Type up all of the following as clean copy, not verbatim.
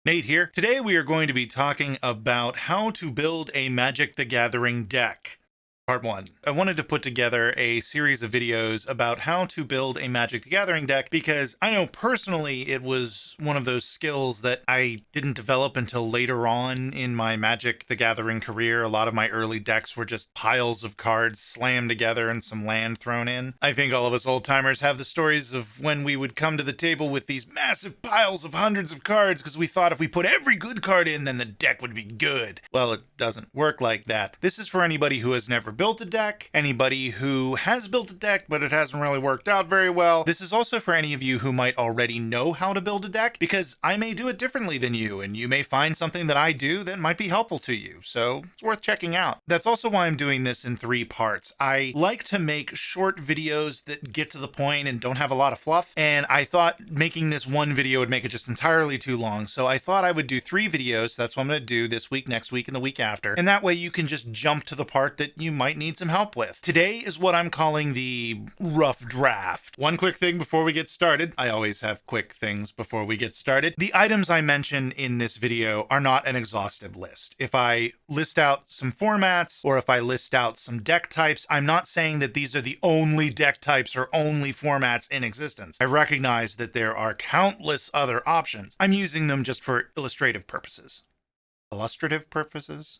Nate here. Today we are going to be talking about how to build a Magic the Gathering deck. Part 1. I wanted to put together a series of videos about how to build a Magic the Gathering deck because I know personally it was one of those skills that I didn't develop until later on in my Magic the Gathering career. A lot of my early decks were just piles of cards slammed together and some land thrown in. I think all of us old timers have the stories of when we would come to the table with these massive piles of hundreds of cards because we thought if we put every good card in, then the deck would be good. Well, it doesn't work like that. This is for anybody who has never built a deck, anybody who has built a deck but it hasn't really worked out very well. This is also for any of you who might already know how to build a deck, because I may do it differently than you, and you may find something that I do that might be helpful to you, so it's worth checking out. That's also why I'm doing this in 3 parts. I like to make short videos that get to the point and don't have a lot of fluff, and I thought making this one video would make it just entirely too long, so I thought I would do 3 videos. That's what I'm going to do this week, next week, and the week after, and that way you can just jump to the part that you might need some help with. Today is what I'm calling the rough draft. One quick thing before we get started. I always have quick things before we get started. The items I mention in this video are not an exhaustive list. If I list out some formats or if I list out some deck types, I'm not saying that these are the only deck types or only formats in existence. I recognize that there are countless other options. I'm using them just for illustrative purposes. Illustrative purposes?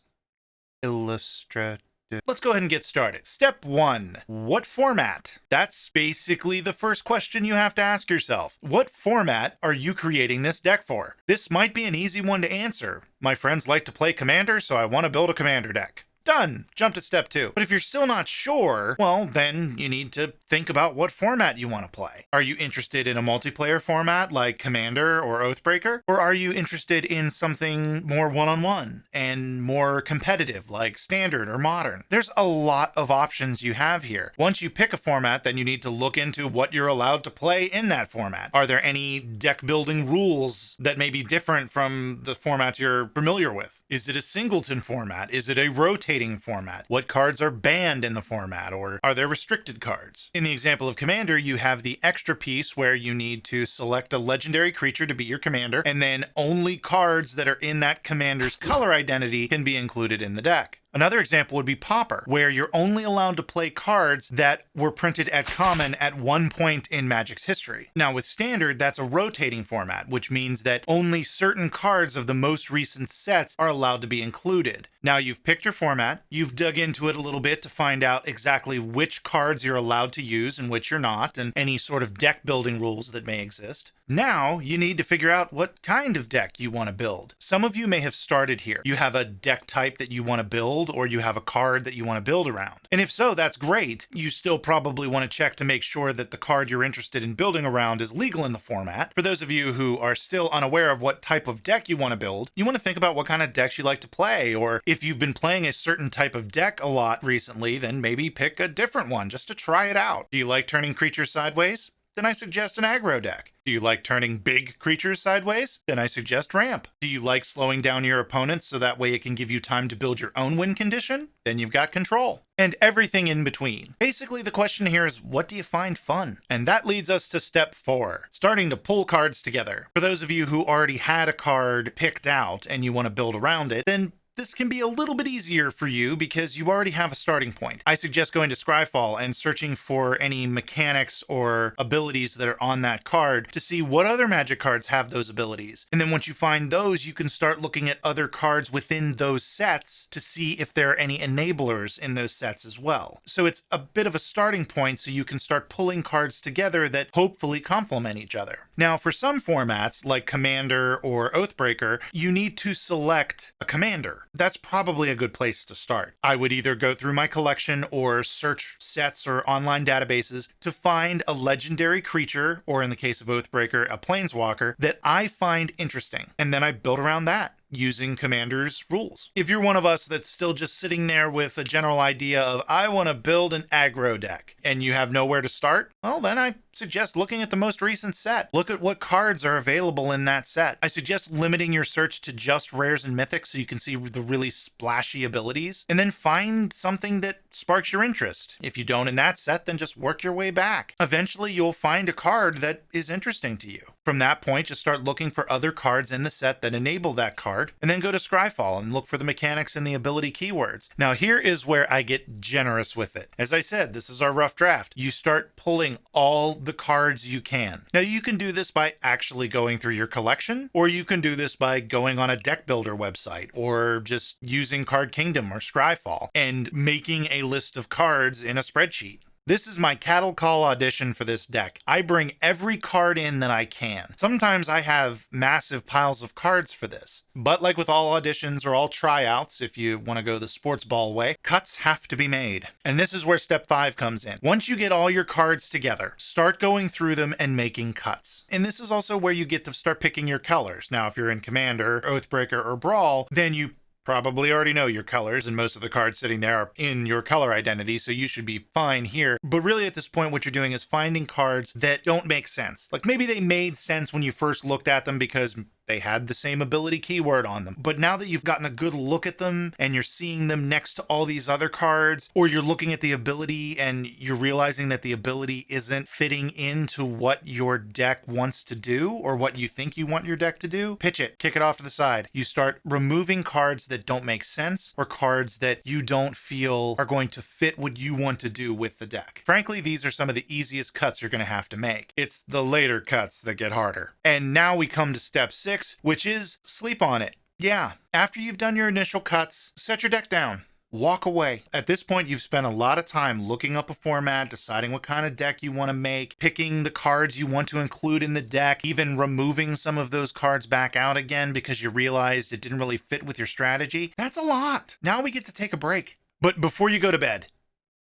Illustrative. Let's go ahead and get started. Step 1. What format? That's basically the first question you have to ask yourself. What format are you creating this deck for? This might be an easy one to answer. My friends like to play Commander, so I want to build a Commander deck. Done. Jump to step 2. But if you're still not sure, well, then you need to think about what format you want to play. Are you interested in a multiplayer format like Commander or Oathbreaker? Or are you interested in something more one-on-one and more competitive like Standard or Modern? There's a lot of options you have here. Once you pick a format, then you need to look into what you're allowed to play in that format. Are there any deck building rules that may be different from the formats you're familiar with? Is it a singleton format? Is it a rotating format? What cards are banned in the format, or are there restricted cards? In the example of Commander, you have the extra piece where you need to select a legendary creature to be your commander, and then only cards that are in that commander's color identity can be included in the deck. Another example would be Pauper, where you're only allowed to play cards that were printed at common at one point in Magic's history. Now with Standard, that's a rotating format, which means that only certain cards of the most recent sets are allowed to be included. Now you've picked your format, you've dug into it a little bit to find out exactly which cards you're allowed to use and which you're not, and any sort of deck building rules that may exist. Now you need to figure out what kind of deck you want to build. Some of you may have started here. You have a deck type that you want to build, or you have a card that you want to build around. And if so, that's great. You still probably want to check to make sure that the card you're interested in building around is legal in the format. For those of you who are still unaware of what type of deck you want to build, you want to think about what kind of decks you like to play, or if you've been playing a certain type of deck a lot recently, then maybe pick a different one just to try it out. Do you like turning creatures sideways? Then I suggest an aggro deck. Do you like turning big creatures sideways? Then I suggest ramp. Do you like slowing down your opponents so that way it can give you time to build your own win condition? Then you've got control. And everything in between. Basically, the question here is, what do you find fun? And that leads us to step 4, starting to pull cards together. For those of you who already had a card picked out and you want to build around it, then this can be a little bit easier for you because you already have a starting point. I suggest going to Scryfall and searching for any mechanics or abilities that are on that card to see what other Magic cards have those abilities. And then once you find those, you can start looking at other cards within those sets to see if there are any enablers in those sets as well. So it's a bit of a starting point so you can start pulling cards together that hopefully complement each other. Now, for some formats like Commander or Oathbreaker, you need to select a commander. That's probably a good place to start. I would either go through my collection or search sets or online databases to find a legendary creature, or in the case of Oathbreaker, a planeswalker, that I find interesting. And then I build around that using Commander's rules. If you're one of us that's still just sitting there with a general idea of, I want to build an aggro deck, and you have nowhere to start, well, then I suggest looking at the most recent set. Look at what cards are available in that set. I suggest limiting your search to just rares and mythics so you can see the really splashy abilities, and then find something that sparks your interest. If you don't in that set, then just work your way back. Eventually, you'll find a card that is interesting to you. From that point, just start looking for other cards in the set that enable that card, and then go to Scryfall and look for the mechanics and the ability keywords. Now, here is where I get generous with it. As I said, this is our rough draft. You start pulling all the cards you can. Now, you can do this by actually going through your collection, or you can do this by going on a deck builder website, or just using Card Kingdom or Scryfall and making a list of cards in a spreadsheet. This is my cattle call audition for this deck. I bring every card in that I can. Sometimes I have massive piles of cards for this. But like with all auditions or all tryouts, if you want to go the sports ball way, cuts have to be made. And this is where step 5 comes in. Once you get all your cards together, start going through them and making cuts. And this is also where you get to start picking your colors. Now, if you're in Commander, Oathbreaker, or Brawl, then you probably already know your colors, and most of the cards sitting there are in your color identity, so you should be fine here. But really at this point, what you're doing is finding cards that don't make sense. Like maybe they made sense when you first looked at them because they had the same ability keyword on them. But now that you've gotten a good look at them and you're seeing them next to all these other cards, or you're looking at the ability and you're realizing that the ability isn't fitting into what your deck wants to do or what you think you want your deck to do, pitch it, kick it off to the side. You start removing cards that don't make sense or cards that you don't feel are going to fit what you want to do with the deck. Frankly, these are some of the easiest cuts you're going to have to make. It's the later cuts that get harder. And now we come to step 6, which is sleep on it. Yeah, after you've done your initial cuts, set your deck down. Walk away. At this point, you've spent a lot of time looking up a format, deciding what kind of deck you want to make, picking the cards you want to include in the deck, even removing some of those cards back out again because you realized it didn't really fit with your strategy. That's a lot. Now we get to take a break. But before you go to bed,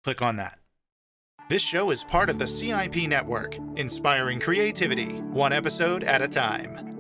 click on that. This show is part of the CIP network, inspiring creativity, one episode at a time.